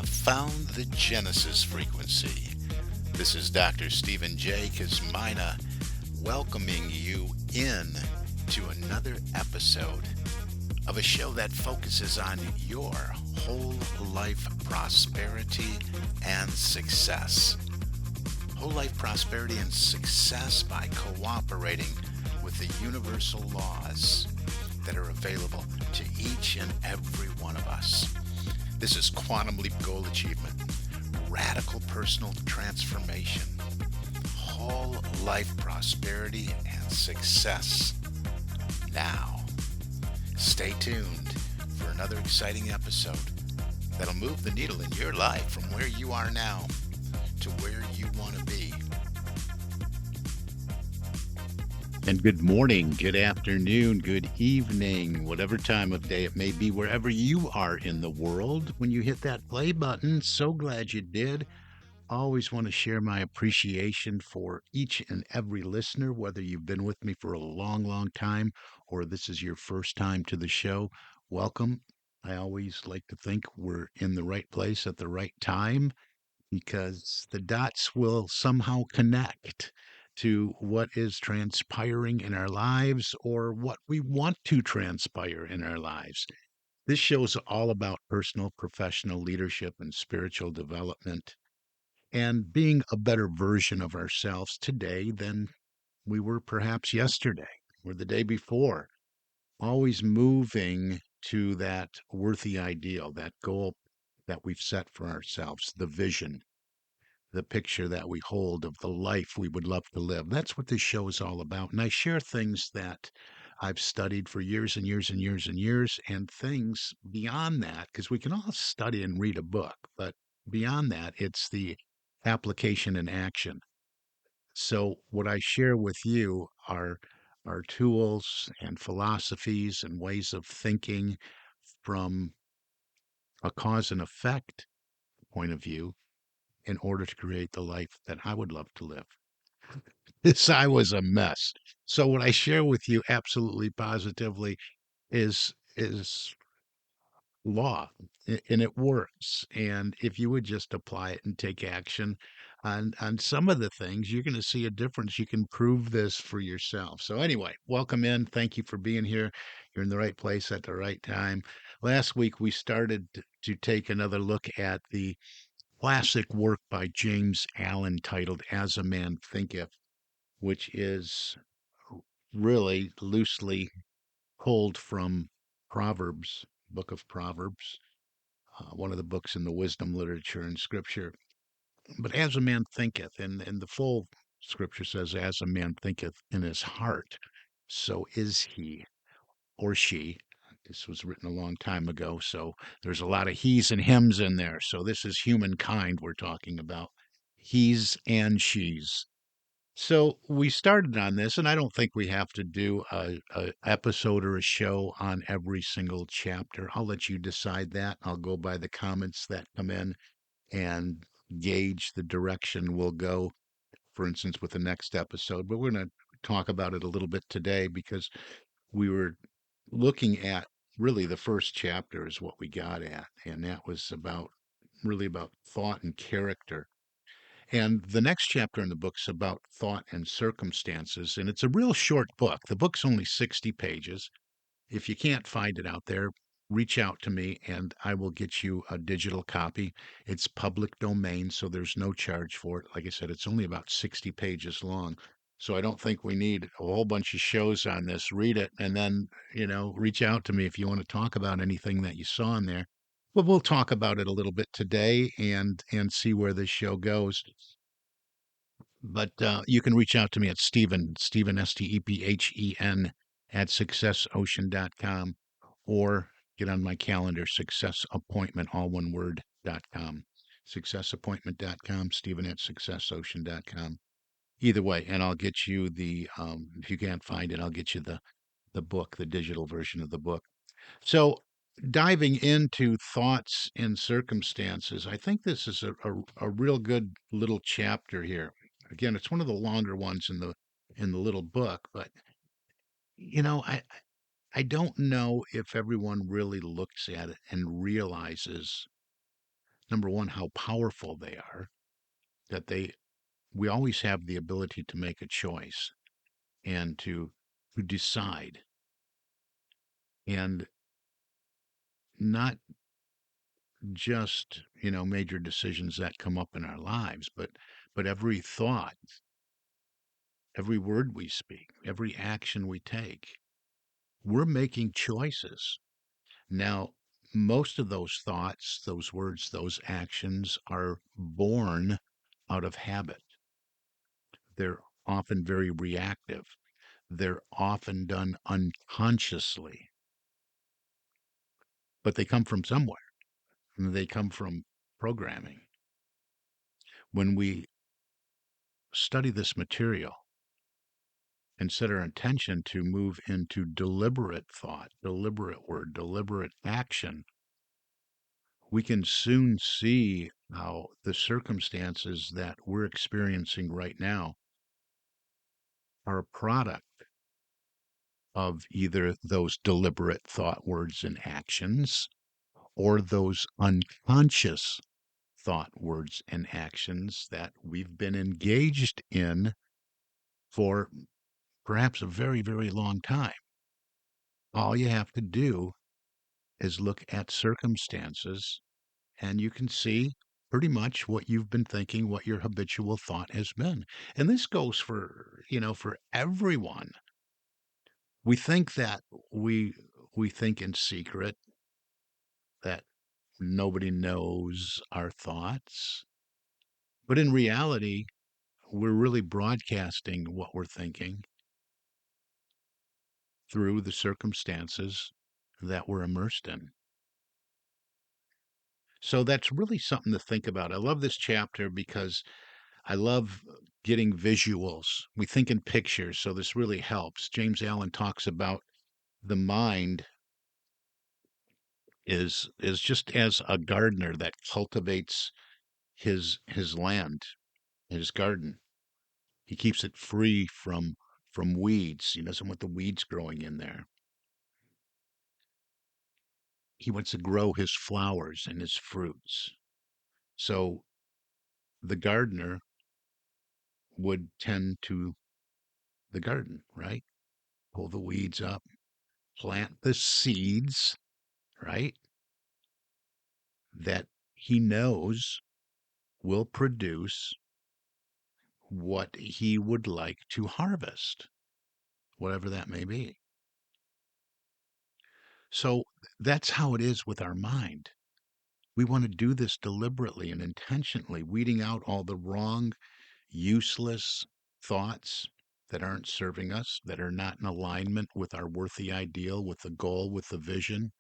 have found the Genesis frequency. This is Dr. Stephen J. Kazmina welcoming you in to another episode of a show that focuses on your whole life prosperity and success. Whole life prosperity and success by cooperating with the universal laws that are available to each and every one of us. This is Quantum Leap Goal Achievement, Radical Personal Transformation, Whole Life Prosperity and Success. Now, stay tuned for another exciting episode that'll move the needle in your life from where you are now to where you want to be. And good morning, good afternoon, good evening, whatever time of day it may be, wherever you are in the world. When you hit that play button, so glad you did. Always want to share my appreciation for each and every listener, whether you've been with me for a long, long time or this is your first time to the show. Welcome. I always like to think we're in the right place at the right time because the dots will somehow connect to what is transpiring in our lives or what we want to transpire in our lives. This show is all about personal, professional leadership and spiritual development and being a better version of ourselves today than we were perhaps yesterday or the day before. Always moving to that worthy ideal, that goal that we've set for ourselves, the vision, the picture that we hold of the life we would love to live. That's what this show is all about. And I share things that I've studied for years and years and years and years, and things beyond that, because we can all study and read a book, but beyond that, it's the application and action. So, what I share with you are tools and philosophies and ways of thinking from a cause and effect point of view in order to create the life that I would love to live. This I was a mess. So what I share with you absolutely positively is law and it works. And if you would just apply it and take action on some of the things, you're going to see a difference. You can prove this for yourself. So anyway, welcome in. Thank you for being here. You're in the right place at the right time. Last week we started to take another look at the classic work by James Allen titled As a Man Thinketh, which is really loosely pulled from Proverbs, book of Proverbs, one of the books in the wisdom literature and scripture. But as a man thinketh, and the full scripture says, as a man thinketh in his heart, so is he or she. This was written a long time ago, so there's a lot of he's and hims in there. So this is humankind we're talking about. He's and she's. So we started on this, and I don't think we have to do a episode or a show on every single chapter. I'll let you decide that. I'll go by the comments that come in and gauge the direction we'll go, for instance, with the next episode. But we're going to talk about it a little bit today because we were looking at really the first chapter is what we got at, and that was about really about thought and character. And the next chapter in the book's about thought and circumstances, and it's a real short book. The book's only 60 pages. If you can't find it out there, reach out to me and I will get you a digital copy. It's public domain, so there's no charge for it. Like I said, it's only about 60 pages long. So I don't think we need a whole bunch of shows on this. Read it and then, reach out to me if you want to talk about anything that you saw in there. But we'll talk about it a little bit today and see where this show goes. But you can reach out to me at Stephen, Stephen, at successocean.com or get on my calendar, successappointment, all one word.com. Successappointment.com, Stephen at successocean.com. Either way, and I'll get you if you can't find it, I'll get you the book, the digital version of the book. So, diving into thoughts and circumstances, I think this is a real good little chapter here. Again, it's one of the longer ones in the little book, but you know, I I don't know if everyone really looks at it and realizes number one, how powerful they are, that we always have the ability to make a choice and to decide, and not just, major decisions that come up in our lives, but every thought, every word we speak, every action we take, we're making choices. Now, most of those thoughts, those words, those actions are born out of habit. They're often very reactive. They're often done unconsciously, but they come from somewhere. They come from programming. When we study this material and set our intention to move into deliberate thought, deliberate word, deliberate action, we can soon see how the circumstances that we're experiencing right now are a product of either those deliberate thought, words, and actions or those unconscious thought, words, and actions that we've been engaged in for perhaps a very, very long time. All you have to do is look at circumstances and you can see pretty much what you've been thinking, what your habitual thought has been. And this goes for everyone. We think that we think in secret, that nobody knows our thoughts, but in reality, we're really broadcasting what we're thinking through the circumstances that we're immersed in. So that's really something to think about. I love this chapter because I love getting visuals. We think in pictures, so this really helps. James Allen talks about the mind is just as a gardener that cultivates his land, his garden. He keeps it free from weeds. He doesn't want the weeds growing in there. He wants to grow his flowers and his fruits. So the gardener would tend to the garden, right? Pull the weeds up, plant the seeds, right? That he knows will produce what he would like to harvest, whatever that may be. So that's how it is with our mind. We want to do this deliberately and intentionally, weeding out all the wrong, useless thoughts that aren't serving us, that are not in alignment with our worthy ideal, with the goal, with the vision.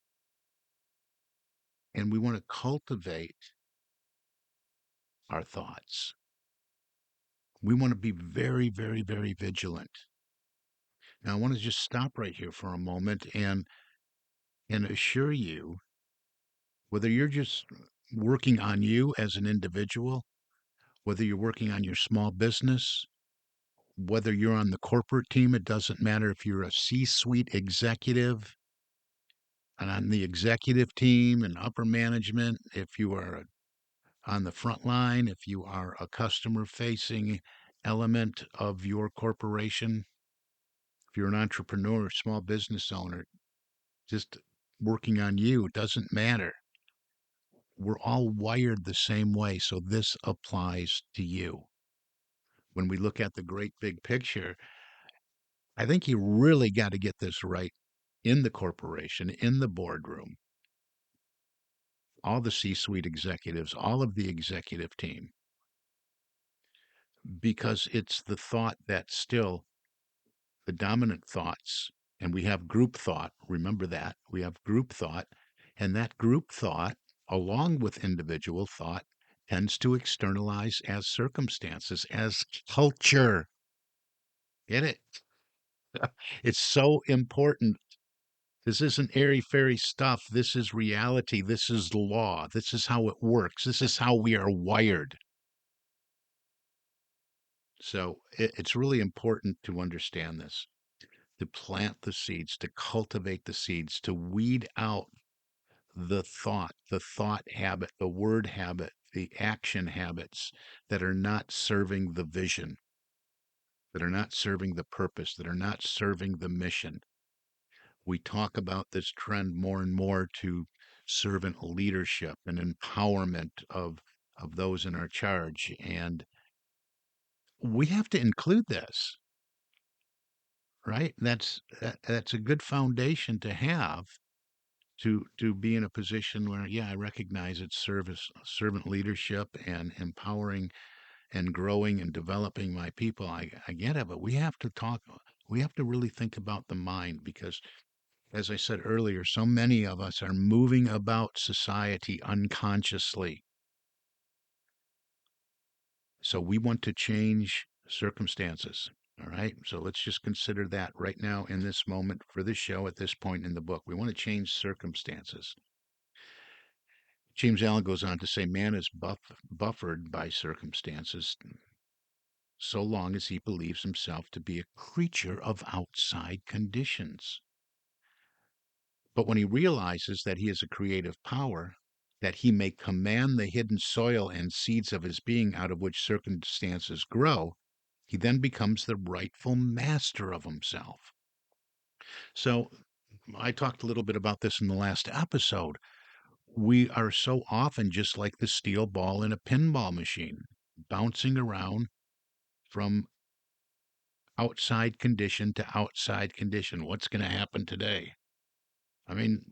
And we want to cultivate our thoughts. We want to be very, very, very vigilant. Now, I want to just stop right here for a moment and assure you, whether you're just working on you as an individual, whether you're working on your small business, whether you're on the corporate team, it doesn't matter if you're a C-suite executive and on the executive team and upper management, if you are on the front line, if you are a customer facing element of your corporation, if you're an entrepreneur, small business owner, just working on you, it doesn't matter. We're all wired the same way. So this applies to you. When we look at the great big picture, I think you really got to get this right in the corporation, in the boardroom, all the C suite executives, all of the executive team, because it's the thought that still the dominant thoughts, and we have group thought. Remember that we have group thought, and that group thought, along with individual thought, tends to externalize as circumstances, as culture. Get it? It's so important. This isn't airy fairy stuff. This is reality. This is law. This is how it works. This is how we are wired. So it's really important to understand this, to plant the seeds, to cultivate the seeds, to weed out the thought habit, the word habit, the action habits that are not serving the vision, that are not serving the purpose, that are not serving the mission. We talk about this trend more and more to servant leadership and empowerment of those in our charge. And we have to include this, right? That's a good foundation to have to be in a position where, yeah, I recognize it's servant leadership and empowering and growing and developing my people. I get it, but we have to talk. We have to really think about the mind because, as I said earlier, so many of us are moving about society unconsciously. So we want to change circumstances. All right. So let's just consider that right now in this moment for this show at this point in the book. We want to change circumstances. James Allen goes on to say man is buffered by circumstances so long as he believes himself to be a creature of outside conditions. But when he realizes that he is a creative power, that he may command the hidden soil and seeds of his being out of which circumstances grow, he then becomes the rightful master of himself. So, I talked a little bit about this in the last episode. We are so often just like the steel ball in a pinball machine, bouncing around from outside condition to outside condition. What's going to happen today? I mean,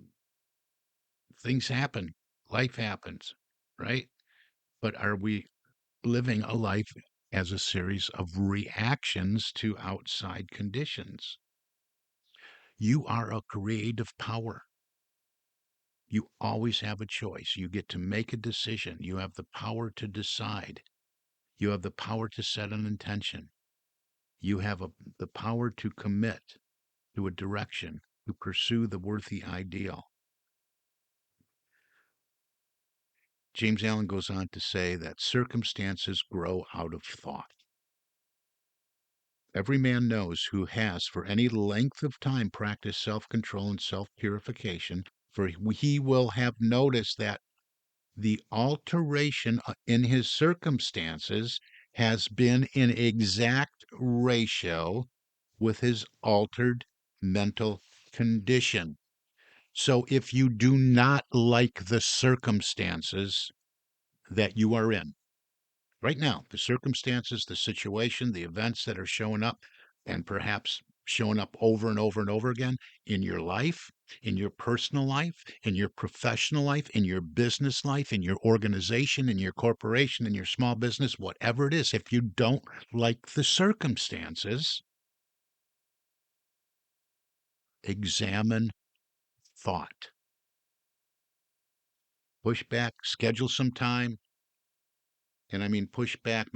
things happen, life happens, right? But are we living a life as a series of reactions to outside conditions? You are a creative power. You always have a choice. You get to make a decision. You have the power to decide. You have the power to set an intention. You have the power to commit to a direction, to pursue the worthy ideal. James Allen goes on to say that circumstances grow out of thought. Every man knows who has for any length of time practiced self control and self purification, for he will have noticed that the alteration in his circumstances has been in exact ratio with his altered mental condition. So if you do not like the circumstances that you are in right now, the circumstances, the situation, the events that are showing up and perhaps showing up over and over and over again in your life, in your personal life, in your professional life, in your business life, in your organization, in your corporation, in your small business, whatever it is, if you don't like the circumstances, examine thought. Push back, schedule some time, and I mean push back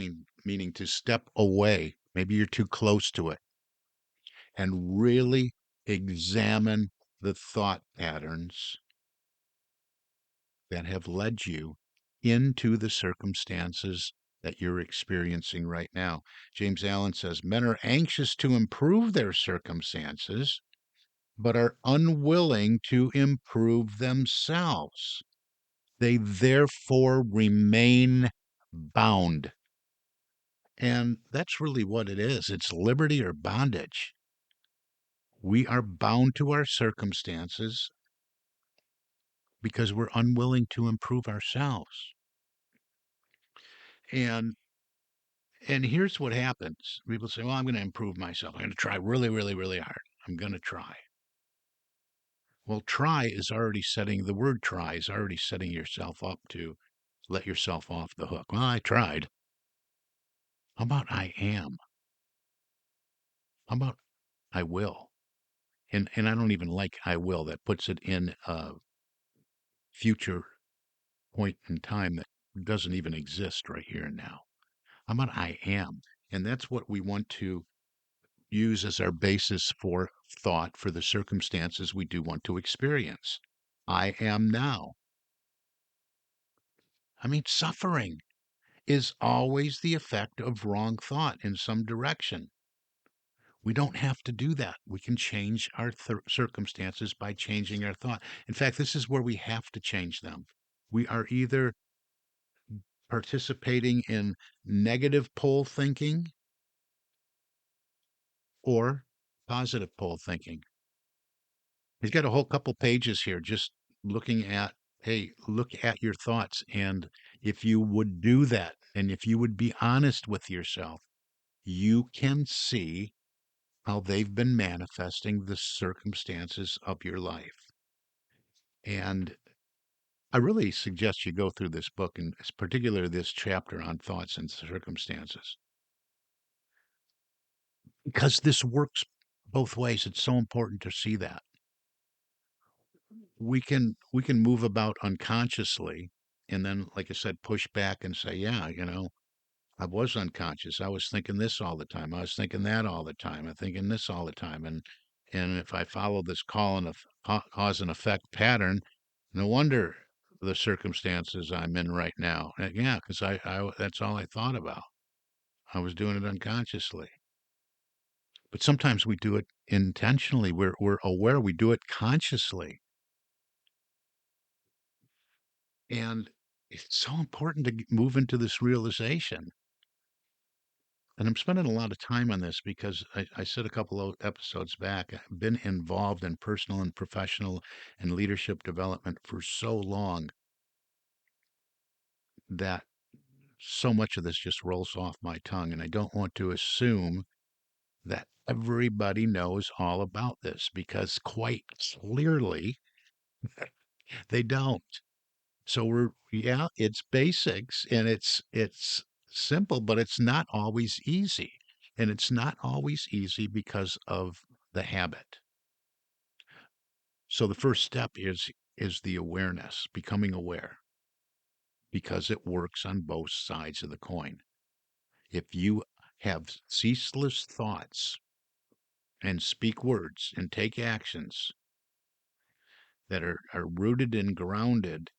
meaning to step away. Maybe you're too close to it and really examine the thought patterns that have led you into the circumstances that you're experiencing right now. James Allen says men are anxious to improve their circumstances, but are unwilling to improve themselves. They therefore remain bound. And that's really what it is. It's liberty or bondage. We are bound to our circumstances because we're unwilling to improve ourselves. And and here's what happens. People say, "Well, I'm going to improve myself. I'm going to try really, really, really hard. I'm going to try." Well, try is already setting the word try is already setting yourself up to let yourself off the hook. Well, I tried. How about I am? How about I will? And I don't even like I will. That puts it in a future point in time that doesn't even exist right here and now. How about I am? And that's what we want to use as our basis for thought for the circumstances we do want to experience. I am now. I mean, suffering is always the effect of wrong thought in some direction. We don't have to do that. We can change our circumstances by changing our thought. In fact, this is where we have to change them. We are either participating in negative pole thinking or positive pole thinking. He's got a whole couple pages here just looking at, hey, look at your thoughts. And if you would do that, and if you would be honest with yourself, you can see how they've been manifesting the circumstances of your life. And I really suggest you go through this book, and particularly this chapter on thoughts and circumstances, because this works both ways. It's so important to see that. We can move about unconsciously and then, like I said, push back and say, yeah, I was unconscious. I was thinking this all the time. I was thinking that all the time. I'm thinking this all the time. And if I follow this cause and effect pattern, no wonder the circumstances I'm in right now. Yeah, because that's all I thought about. I was doing it unconsciously. But sometimes we do it intentionally. We're aware. We do it consciously. And it's so important to move into this realization. And I'm spending a lot of time on this because I said a couple of episodes back, I've been involved in personal and professional and leadership development for so long that so much of this just rolls off my tongue. And I don't want to assume that everybody knows all about this because quite clearly they don't. So yeah, it's basics and it's simple, but it's not always easy. And it's not always easy because of the habit. So the first step is the awareness, becoming aware, because it works on both sides of the coin. If you have ceaseless thoughts and speak words and take actions that are rooted and grounded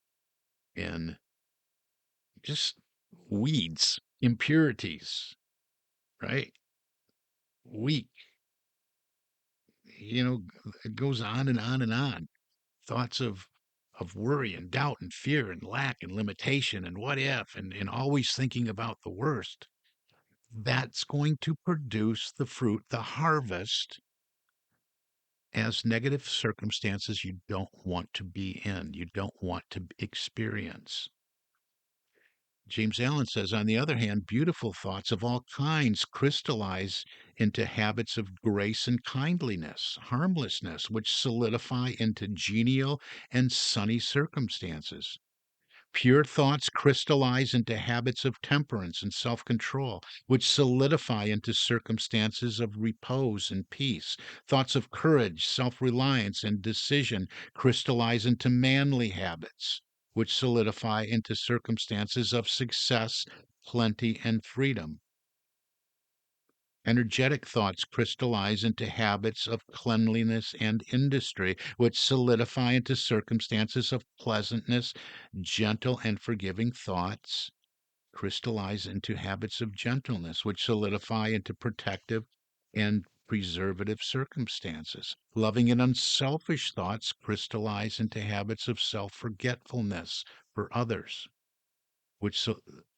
in just weeds, impurities, right? Weak, you know, it goes on and on and on. Thoughts of worry and doubt and fear and lack and limitation and what if and always thinking about the worst. That's going to produce the fruit, the harvest, as negative circumstances you don't want to be in, you don't want to experience. James Allen says, on the other hand, beautiful thoughts of all kinds crystallize into habits of grace and kindliness, harmlessness, which solidify into genial and sunny circumstances. Pure thoughts crystallize into habits of temperance and self control, which solidify into circumstances of repose and peace. Thoughts of courage, self reliance, and decision crystallize into manly habits, which solidify into circumstances of success, plenty, and freedom. Energetic thoughts crystallize into habits of cleanliness and industry, which solidify into circumstances of pleasantness. Gentle and forgiving thoughts crystallize into habits of gentleness, which solidify into protective and preservative circumstances. Loving and unselfish thoughts crystallize into habits of self forgetfulness for others, which,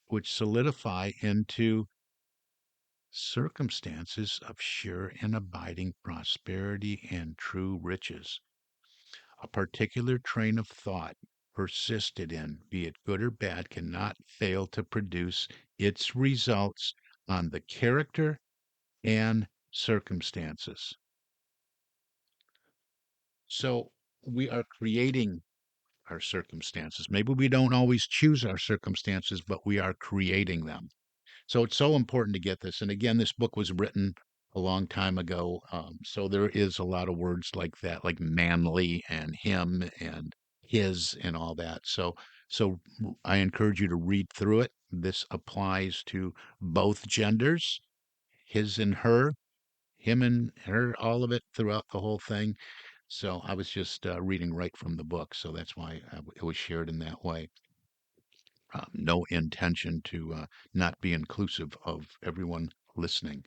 which solidify into circumstances of sure and abiding prosperity and true riches. A particular train of thought persisted in, be it good or bad, cannot fail to produce its results on the character and circumstances. So we are creating our circumstances. Maybe we don't always choose our circumstances, but we are creating them. So it's so important to get this. And again, this book was written a long time ago. So there is a lot of words like that, like manly and him and his and all that. So I encourage you to read through it. This applies to both genders, his and her, him and her, all of it throughout the whole thing. So I was just reading right from the book. So that's why it was shared in that way. No intention to not be inclusive of everyone listening.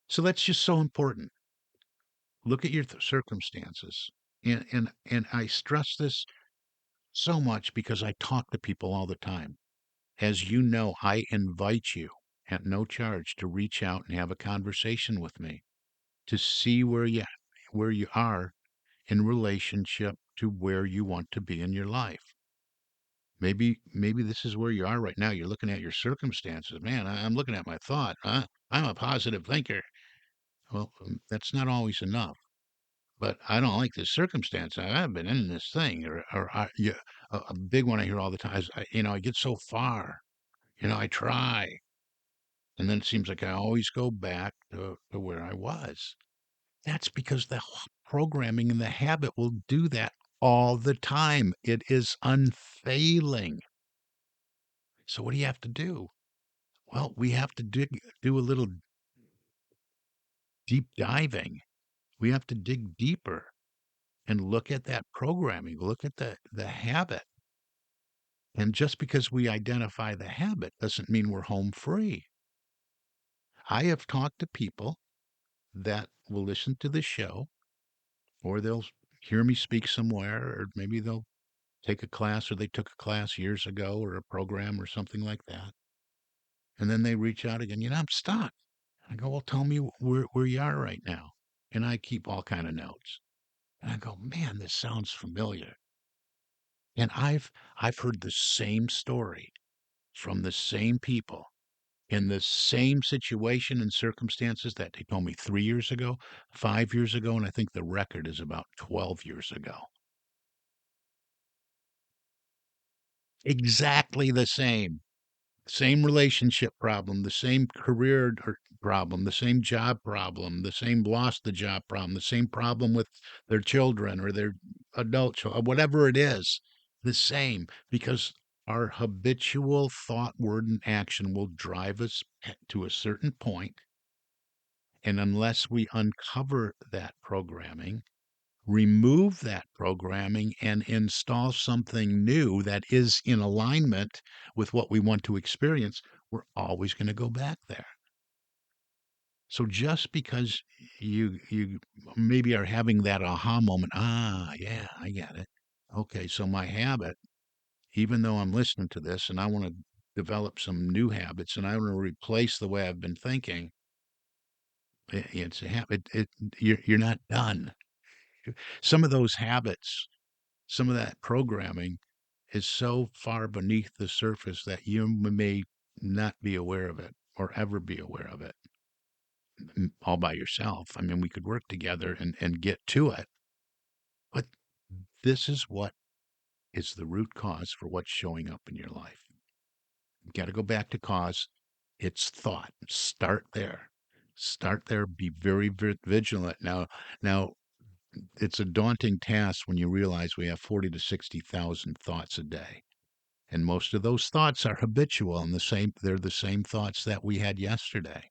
So that's just so important. Look at your circumstances. And I stress this so much because I talk to people all the time. As you know, I invite you at no charge to reach out and have a conversation with me to see where you are in relationship to where you want to be in your life. Maybe this is where you are right now. You're looking at your circumstances. Man, I'm looking at my thought. I'm a positive thinker. Well, that's not always enough. But I don't like this circumstance. I've been in this thing, yeah, a big one I hear all the time is, I get so far. I try, and then it seems like I always go back to where I was. That's because the programming and the habit will do that all the time. It is unfailing. So what do you have to do? Well, we have to do a little deep diving. We have to dig deeper and look at that programming, look at the habit. And just because we identify the habit doesn't mean we're home free. I have talked to people that will listen to the show, or they'll hear me speak somewhere, or maybe they'll take a class, or they took a class years ago, or a program, or something like that. And then they reach out again. I'm stuck. I go, well, tell me where you are right now. And I keep all kind of notes. And I go, man, this sounds familiar. And I've heard the same story from the same people in the same situation and circumstances that they told me 3 years ago, 5 years ago, and I think the record is about 12 years ago. Exactly the same. Same relationship problem, the same career problem, the same job problem, the same lost the job problem, the same problem with their children or their adult children, whatever it is, the same, because our habitual thought, word, and action will drive us to a certain point. And unless we uncover that programming, remove that programming, and install something new that is in alignment with what we want to experience, we're always going to go back there. So just because you maybe are having that aha moment, yeah, I get it. Okay, so my habit, even though I'm listening to this and I want to develop some new habits and I want to replace the way I've been thinking, it's a habit. You're not done. Some of those habits, some of that programming is so far beneath the surface that you may not be aware of it or ever be aware of it all by yourself. I mean, we could work together and get to it. But this is what is the root cause for what's showing up in your life. You got to go back to cause. It's thought. Start there. Start there. Be very, very vigilant. Now, it's a daunting task when you realize we have 40 to 60,000 thoughts a day. And most of those thoughts are habitual and they're the same thoughts that we had yesterday.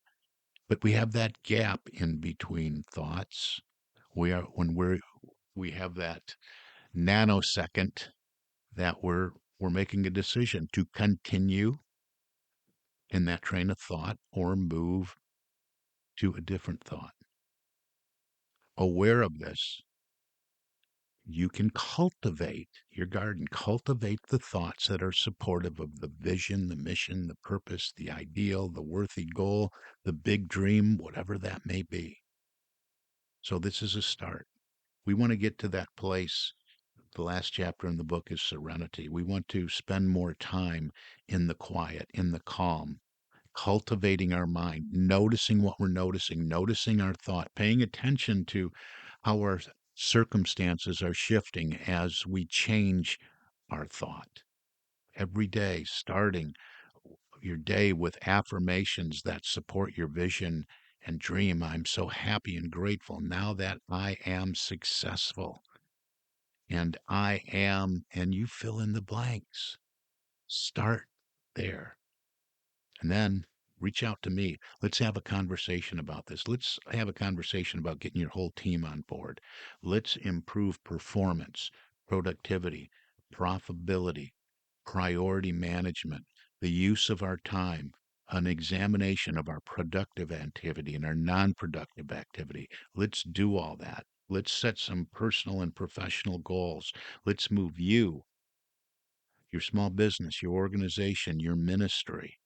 But we have that gap in between thoughts. We have that nanosecond that we're making a decision to continue in that train of thought or move to a different thought. Aware of this, you can cultivate your garden, cultivate the thoughts that are supportive of the vision, the mission, the purpose, the ideal, the worthy goal, the big dream, whatever that may be. So, this is a start. We want to get to that place. The last chapter in the book is serenity. We want to spend more time in the quiet, in the calm, cultivating our mind, noticing what we're noticing, noticing our thought, paying attention to how our circumstances are shifting as we change our thought. Every day, starting your day with affirmations that support your vision and dream. I'm so happy and grateful now that I am successful and I am, and you fill in the blanks. Start there. And then reach out to me. Let's have a conversation about this. Let's have a conversation about getting your whole team on board. Let's improve performance, productivity, profitability, priority management, the use of our time. an examination of our productive activity and our non-productive activity. Let's do all that. Let's set some personal and professional goals. Let's move you, your small business, your organization, your ministry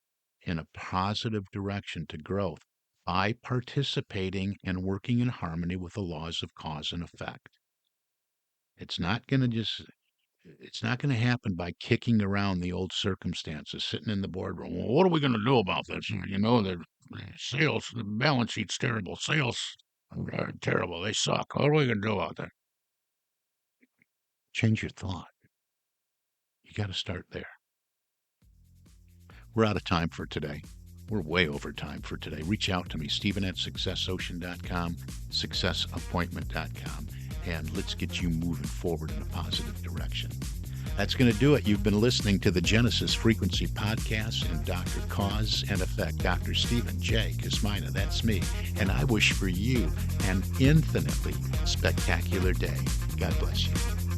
in a positive direction to growth by participating and working in harmony with the laws of cause and effect. It's not going to just it's not going to happen by kicking around the old circumstances, sitting in the boardroom. Well, what are we going to do about this? You know, the sales, the balance sheet's terrible. Sales are terrible. They suck. What are we going to do about that? Change your thought. You got to start there. We're out of time for today. We're way over time for today. Reach out to me, Stephen at successocean.com, successappointment.com, and let's get you moving forward in a positive direction. That's going to do it. You've been listening to the Genesis Frequency Podcast and Dr. Cause and Effect, Dr. Stephen J. Kosmina. That's me. And I wish for you an infinitely spectacular day. God bless you.